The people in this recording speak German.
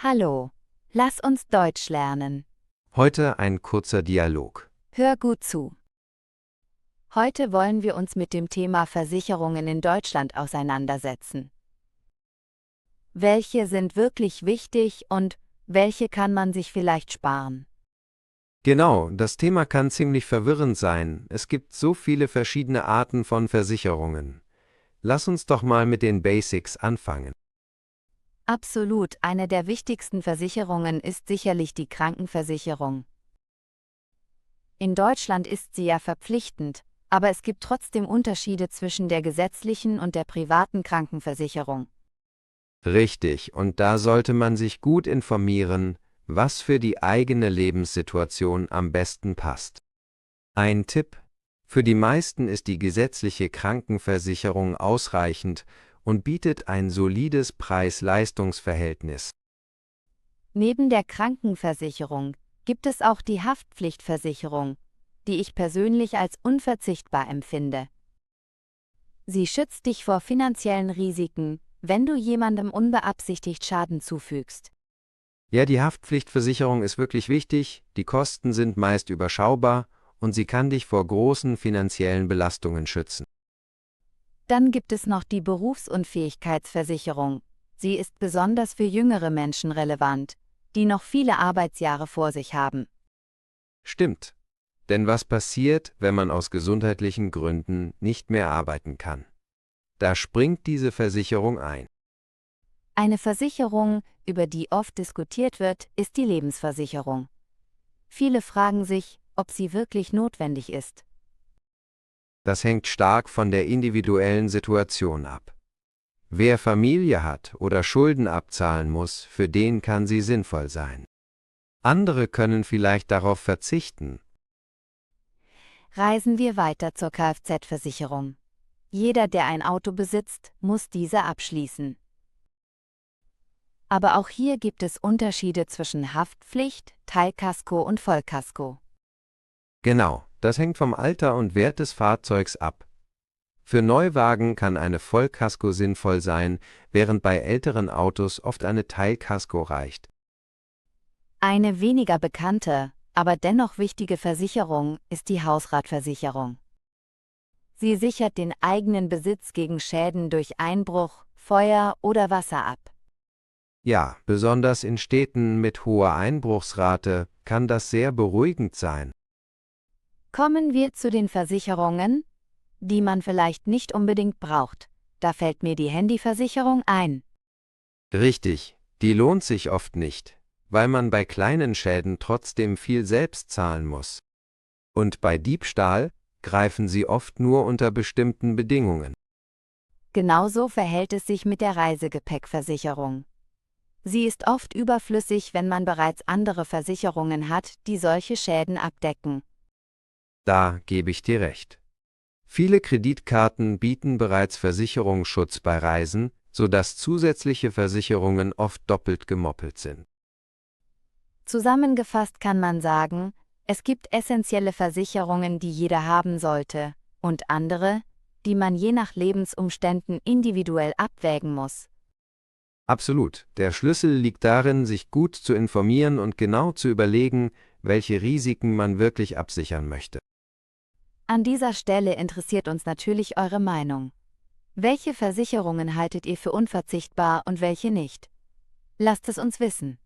Hallo, lass uns Deutsch lernen. Heute ein kurzer Dialog. Hör gut zu. Heute wollen wir uns mit dem Thema Versicherungen in Deutschland auseinandersetzen. Welche sind wirklich wichtig und welche kann man sich vielleicht sparen? Genau, das Thema kann ziemlich verwirrend sein. Es gibt so viele verschiedene Arten von Versicherungen. Lass uns doch mal mit den Basics anfangen. Absolut, eine der wichtigsten Versicherungen ist sicherlich die Krankenversicherung. In Deutschland ist sie ja verpflichtend, aber es gibt trotzdem Unterschiede zwischen der gesetzlichen und der privaten Krankenversicherung. Richtig, und da sollte man sich gut informieren, was für die eigene Lebenssituation am besten passt. Ein Tipp: Für die meisten ist die gesetzliche Krankenversicherung ausreichend und bietet ein solides Preis-Leistungs-Verhältnis. Neben der Krankenversicherung gibt es auch die Haftpflichtversicherung, die ich persönlich als unverzichtbar empfinde. Sie schützt dich vor finanziellen Risiken, wenn du jemandem unbeabsichtigt Schaden zufügst. Ja, die Haftpflichtversicherung ist wirklich wichtig, die Kosten sind meist überschaubar und sie kann dich vor großen finanziellen Belastungen schützen. Dann gibt es noch die Berufsunfähigkeitsversicherung. Sie ist besonders für jüngere Menschen relevant, die noch viele Arbeitsjahre vor sich haben. Stimmt. Denn was passiert, wenn man aus gesundheitlichen Gründen nicht mehr arbeiten kann? Da springt diese Versicherung ein. Eine Versicherung, über die oft diskutiert wird, ist die Lebensversicherung. Viele fragen sich, ob sie wirklich notwendig ist. Das hängt stark von der individuellen Situation ab. Wer Familie hat oder Schulden abzahlen muss, für den kann sie sinnvoll sein. Andere können vielleicht darauf verzichten. Reisen wir weiter zur Kfz-Versicherung. Jeder, der ein Auto besitzt, muss diese abschließen. Aber auch hier gibt es Unterschiede zwischen Haftpflicht, Teilkasko und Vollkasko. Genau, das hängt vom Alter und Wert des Fahrzeugs ab. Für Neuwagen kann eine Vollkasko sinnvoll sein, während bei älteren Autos oft eine Teilkasko reicht. Eine weniger bekannte, aber dennoch wichtige Versicherung ist die Hausratversicherung. Sie sichert den eigenen Besitz gegen Schäden durch Einbruch, Feuer oder Wasser ab. Ja, besonders in Städten mit hoher Einbruchsrate kann das sehr beruhigend sein. Kommen wir zu den Versicherungen, die man vielleicht nicht unbedingt braucht. Da fällt mir die Handyversicherung ein. Richtig, die lohnt sich oft nicht, weil man bei kleinen Schäden trotzdem viel selbst zahlen muss. Und bei Diebstahl greifen sie oft nur unter bestimmten Bedingungen. Genauso verhält es sich mit der Reisegepäckversicherung. Sie ist oft überflüssig, wenn man bereits andere Versicherungen hat, die solche Schäden abdecken. Da gebe ich dir recht. Viele Kreditkarten bieten bereits Versicherungsschutz bei Reisen, sodass zusätzliche Versicherungen oft doppelt gemoppelt sind. Zusammengefasst kann man sagen, es gibt essentielle Versicherungen, die jeder haben sollte, und andere, die man je nach Lebensumständen individuell abwägen muss. Absolut. Der Schlüssel liegt darin, sich gut zu informieren und genau zu überlegen, welche Risiken man wirklich absichern möchte. An dieser Stelle interessiert uns natürlich eure Meinung. Welche Versicherungen haltet ihr für unverzichtbar und welche nicht? Lasst es uns wissen.